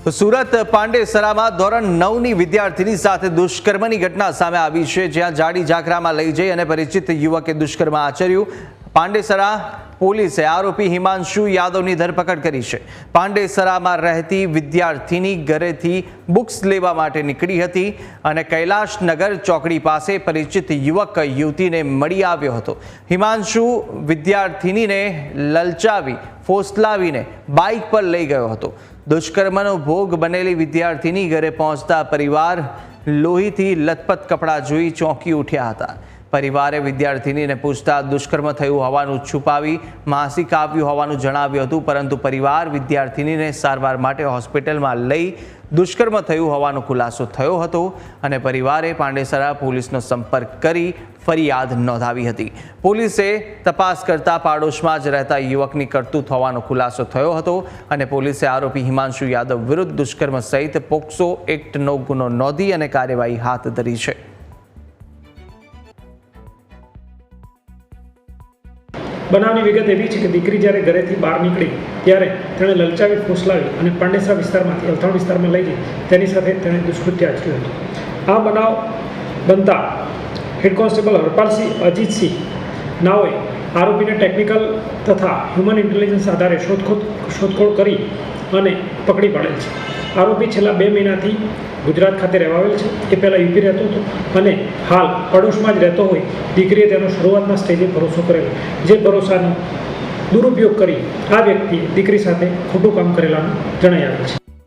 તો સુરત પાંડેસરામાં ધોરણ 9ની વિદ્યાર્થીની સાથે દુષ્કર્મની ઘટના સામે આવી છે, જ્યાં જાડી ઝાકરામાં લઈ જઈ અને પરિચિત યુવકે દુષ્કર્મ આચર્યું। પાંડેસરા પોલીસે આરોપી હિમાંશુ યાદવની ધરપકડ કરી છે। પાંડેસરામાં રહેતી વિદ્યાર્થીની ઘરેથી બુક્સ લેવા માટે નીકળી હતી અને કૈલાશનગર ચોકડી પાસે પરિચિત યુવક યુવતીને મળી આવ્યો હતો। હિમાંશુ વિદ્યાર્થીનીને લલચાવી ફોસલાવીને બાઇક પર લઈ ગયો હતો। દુષ્કર્મનો ભોગ બનેલી વિદ્યાર્થીની ઘરે પહોંચતા પરિવાર લોહીથી લથપથ કપડાં જોઈ ચોંકી ઉઠ્યા હતા। પરિવારે વિદ્યાર્થીનીને પૂછતા દુષ્કર્મ થયું હોવાનું છુપાવી માસિક આવ્યું હોવાનું જણાવ્યું હતું, પરંતુ પરિવાર વિદ્યાર્થીનીને સારવાર માટે હોસ્પિટલમાં લઈ દુષ્કર્મ થયું હોવાનો ખુલાસો થયો હતો અને પરિવારે પાંડેસરા પોલીસનો સંપર્ક કરી ફરિયાદ નોંધાવી હતી। પોલીસે તપાસ કરતા પાડોશમાં જ રહેતા યુવકની કરતૂત હોવાનો ખુલાસો થયો હતો અને પોલીસે આરોપી હિમાંશુ યાદવ વિરુદ્ધ દુષ્કર્મ સહિત પોક્સો એક્ટનો ગુનો નોંધી અને કાર્યવાહી હાથ ધરી છે। બનાવની વિગત એવી છે કે દીકરી જ્યારે ઘરેથી બહાર નીકળી ત્યારે તેણે લલચાવી ફોસલાવી અને પાંડેસરા વિસ્તારમાંથી અલથાણ વિસ્તારમાં લઈ જઈ તેની સાથે તેણે દુષ્કૃત્ય આચર્યું હતું। આ બનાવ બનતા હેડ કોન્સ્ટેબલ હરપાલસિંહ અજીતસિંહ નાઓએ આરોપીને ટેકનિકલ તથા હ્યુમન ઇન્ટેલિજન્સ આધારે શોધખોળ કરી અને પકડી પાડેલ છે। આરોપી છેલ્લા 2 મહિનાથી ગુજરાત ખાતે રહેવાવેલ છે। એ પહેલાં યુપી રહેતો હતો અને હાલ પડોશમાં જ રહેતો હોય દીકરીએ તેનો શરૂઆતના સ્ટેજે ભરોસો કરેલો, જે ભરોસાનો દુરુપયોગ કરી આ વ્યક્તિએ દીકરી સાથે ખોટું કામ કરેલાનું જણાઈ આવેલ છે।